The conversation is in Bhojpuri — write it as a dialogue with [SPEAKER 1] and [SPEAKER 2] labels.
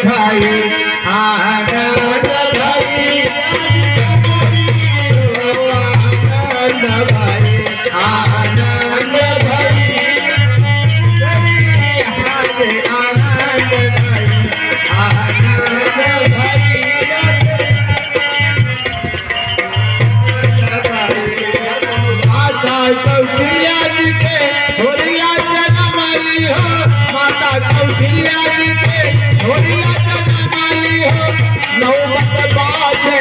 [SPEAKER 1] भाई आनंद भाई आनंद भाई आनंद भाई आनंद भाई आनंद भाई माता कौशल्या जी के होरिया जनमाली हो माता कौशल्या जी के होरिया जनमाली हो नौबत बाजे